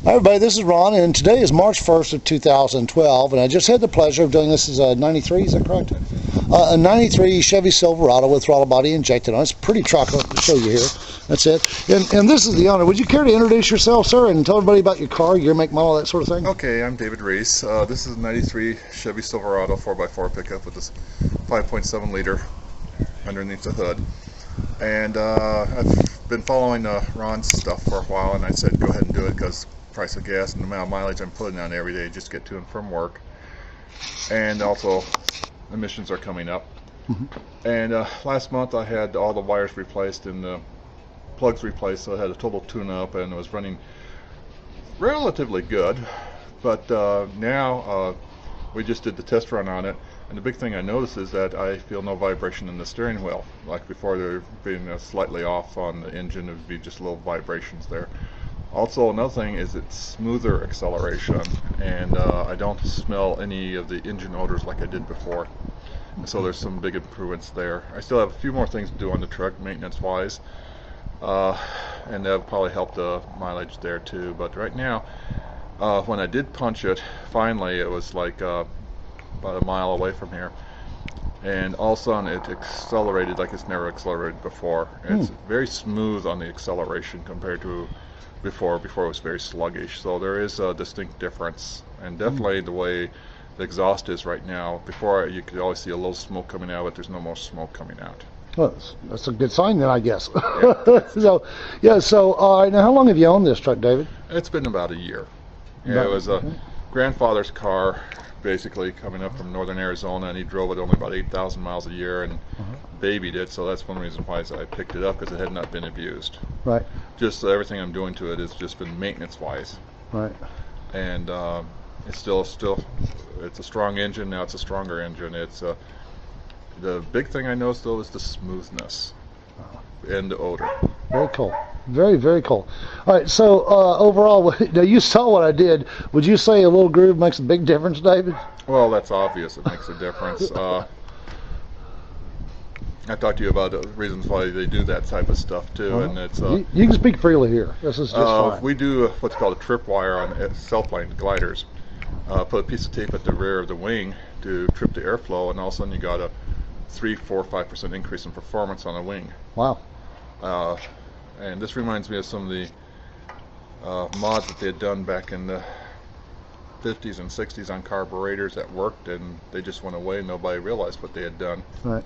Hi everybody, this is Ron, and today is March 1st of 2012, and I just had the pleasure of doing this as a 93, is that correct? A 93 Chevy Silverado with throttle body injected on it. It's a pretty truck. I'll show you here. That's it. And this is the owner. Would you care to introduce yourself, sir, and tell everybody about your car, your make, model, that sort of thing? Okay, I'm David Reese. This is a 93 Chevy Silverado 4x4 pickup with this 5.7 liter underneath the hood. And I've been following Ron's stuff for a while, and I said go ahead and do it because price of gas and the amount of mileage I'm putting on every day just get to and from work, and also emissions are coming up. And last month I had all the wires replaced and the plugs replaced, so I had a total tune-up and it was running relatively good. But now we just did the test run on it, and the big thing I noticed is that I feel no vibration in the steering wheel. Like before, there being slightly off on the engine, it would be just little vibrations there. Also, another thing is it's smoother acceleration, and I don't smell any of the engine odors like I did before. And so there's some big improvements there. I still have a few more things to do on the truck, maintenance-wise, and that'll probably help the mileage there too. But right now, when I did punch it, finally, it was like about a mile away from here, and all of a sudden it accelerated like it's never accelerated before. It's very smooth on the acceleration compared to before it was very sluggish. So there is a distinct difference, and definitely the way the exhaust is right now. Before, you could always see a little smoke coming out, but there's no more smoke coming out. Well, that's a good sign then, I guess. Yeah. So now how long have you owned this truck, David? It's been about a year. Yeah, it was a grandfather's car, basically coming up from northern Arizona, and he drove it only about 8,000 miles a year and babied it, so that's one reason why I picked it up, because it had not been abused. Right. Just everything I'm doing to it has just been maintenance-wise. Right. And it's still it's a strong engine. Now it's a stronger engine. It's the big thing I noticed though is the smoothness and the odor. Very cool. Very, very cool. All right, so overall, now you saw what I did. Would you say a little groove makes a big difference, David? Well, that's obvious. It makes a difference. I talked to you about the reasons why they do that type of stuff too, and it's you can speak freely here. This is just fine. We do what's called a tripwire on sailplane gliders. Put a piece of tape at the rear of the wing to trip the airflow, and all of a sudden you got a 3, 4, 5% increase in performance on a wing. Wow. And this reminds me of some of the mods that they had done back in the 50s and 60s on carburetors that worked, and they just went away and nobody realized what they had done. Right.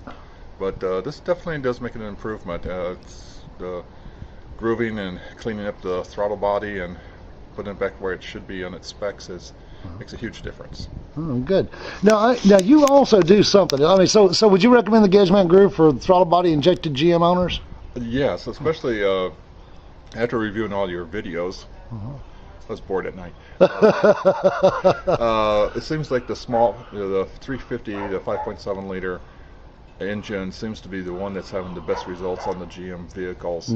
But this definitely does make an improvement. It's the grooving and cleaning up the throttle body and putting it back where it should be on its specs makes a huge difference. Oh, good. Now you also do something. I mean, so would you recommend the gauge mount groove for throttle body injected GM owners? Yes, especially after reviewing all your videos. I was bored at night. It seems like the small, the 350, the 5.7 liter engine seems to be the one that's having the best results on the GM vehicles.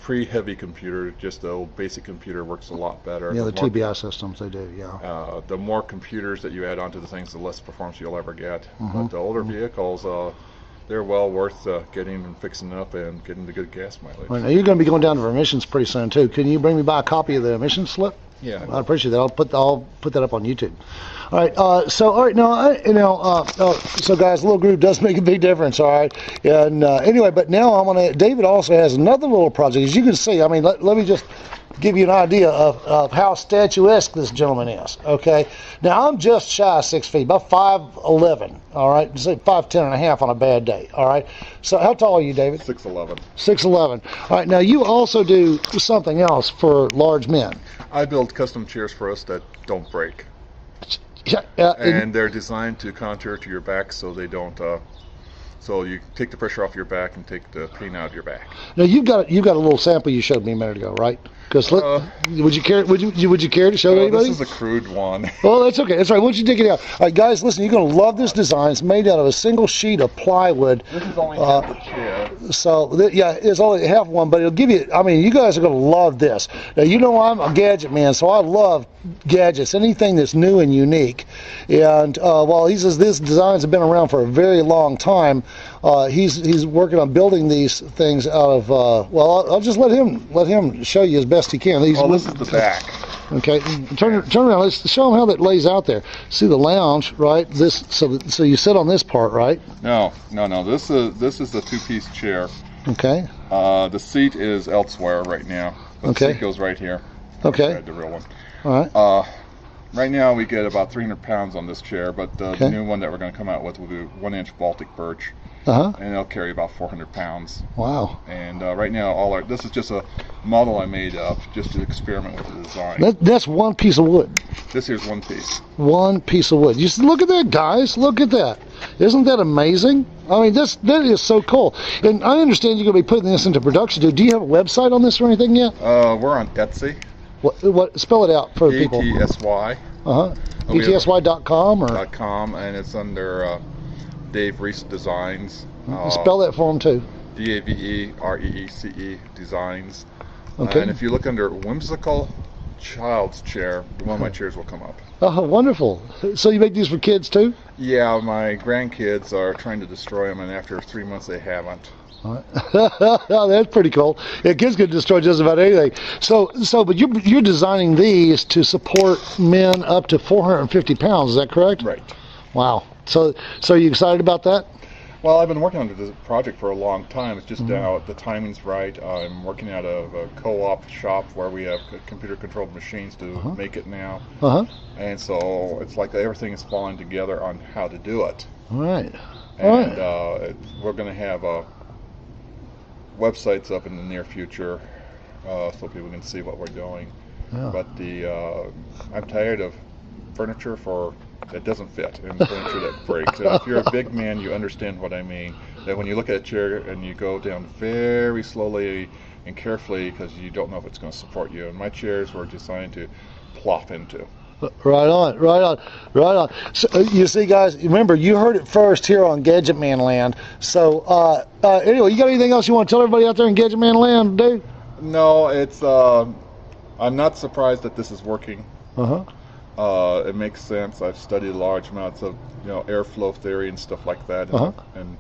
Pre-heavy computer, just the old basic computer works a lot better. Yeah, the TBI systems, they do, yeah. The more computers that you add onto the things, the less performance you'll ever get. But the older vehicles, they're well worth getting and fixing up and getting the good gas mileage. Well, now you're going to be going down for emissions pretty soon too. Can you bring me by a copy of the emissions slip? Yeah, I'd appreciate that. I'll put that up on YouTube. All right. All right. Now, so guys, a little groove does make a big difference. All right. And anyway, but now I'm gonna. David also has another little project. As you can see, I mean, let me just give you an idea of how statuesque this gentleman is. Okay. Now I'm just shy of 6 feet, about 5'11". All right. Say 5'10" and a half on a bad day. All right. So how tall are you, David? 6'11". 6'11". All right. Now you also do something else for large men. I build custom chairs for us that don't break. Yeah, and they're designed to contour to your back, so they don't. So you take the pressure off your back and take the pain out of your back. Now you've got a little sample you showed me a minute ago, right? Because would you care to show anybody? This is a crude one. Well, that's okay. That's right. Why don't you take it out? All right, guys, listen. You're going to love this design. It's made out of a single sheet of plywood. This is only half the chair. So yeah, it's only half one, but it'll give you. I mean, you guys are going to love this. Now you know I'm a gadget man, so I love gadgets, anything that's new and unique. And while he says this designs have been around for a very long time, He's working on building these things out of. Well, I'll just let him show you as best he can. This is the back. Okay, turn around. Let's show them how that lays out there. See the lounge, right? This so you sit on this part, right? No. This is the two-piece chair. Okay. The seat is elsewhere right now. The seat goes right here. Okay. The real one. All right. Right now we get about 300 pounds on this chair, but the new one that we're going to come out with will be 1-inch Baltic birch. And it'll carry about 400 pounds. Wow. And right now, this is just a model I made up just to experiment with the design. That's one piece of wood. This here's one piece. One piece of wood. You look at that, guys. Look at that. Isn't that amazing? I mean, that is so cool. And I understand you're going to be putting this into production. Do you have a website on this or anything yet? We're on Etsy. What? Spell it out for people. ETSY. ETSY.com or .com, and it's under Dave Reese Designs. Spell that for them too. DAVEREECE Designs. Okay. And if you look under Whimsical Child's Chair, one of my chairs will come up. Oh, wonderful. So you make these for kids too? Yeah, my grandkids are trying to destroy them, and after 3 months they haven't. That's pretty cool. Yeah, kids can destroy just about anything. But you're designing these to support men up to 450 pounds. Is that correct? Right. Wow. So are you excited about that? Well, I've been working on this project for a long time. It's just now the timing's right. I'm working out of a co-op shop where we have computer-controlled machines to make it now. And so it's like everything is falling together on how to do it. All right. And we're going to have websites up in the near future so people can see what we're doing. Yeah. But I'm tired of furniture that doesn't fit and furniture that breaks. And if you're a big man, you understand what I mean. That when you look at a chair and you go down very slowly and carefully because you don't know if it's going to support you. And my chairs were designed to plop into. Right on. So, you see, guys, remember, you heard it first here on Gadget Man Land. So, anyway, you got anything else you want to tell everybody out there in Gadget Man Land, Dave? No, it's, I'm not surprised that this is working. It makes sense. I've studied large amounts of, airflow theory and stuff like that, and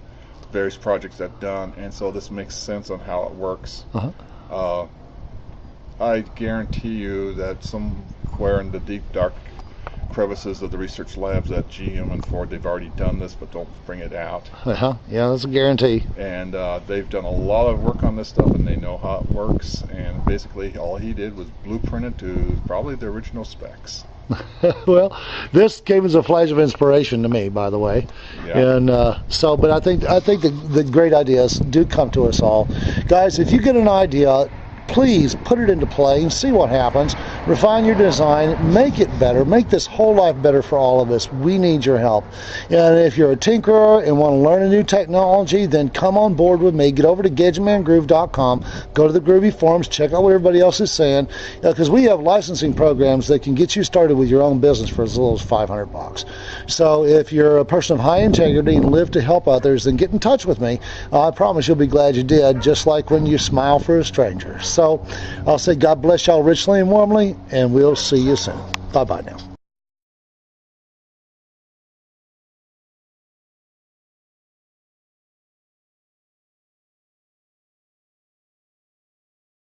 various projects I've done, and so this makes sense on how it works. I guarantee you that somewhere in the deep, dark crevices of the research labs at GM and Ford, they've already done this, but don't bring it out. Yeah, that's a guarantee. And they've done a lot of work on this stuff, and they know how it works. And basically, all he did was blueprint it to probably the original specs. Well, this came as a flash of inspiration to me, by the way. And but I think the great ideas do come to us all, guys. If you get an idea, please put it into play and see what happens. Refine your design, make it better, make this whole life better for all of us. We need your help. And if you're a tinkerer and want to learn a new technology, then come on board with me. Get over to GadgetManGroove.com, go to the Groovy forums, check out what everybody else is saying, because we have licensing programs that can get you started with your own business for as little as $500. So if you're a person of high integrity and live to help others, then get in touch with me. I promise you'll be glad you did, just like when you smile for a stranger. So I'll say God bless y'all richly and warmly, and we'll see you soon. Bye-bye now.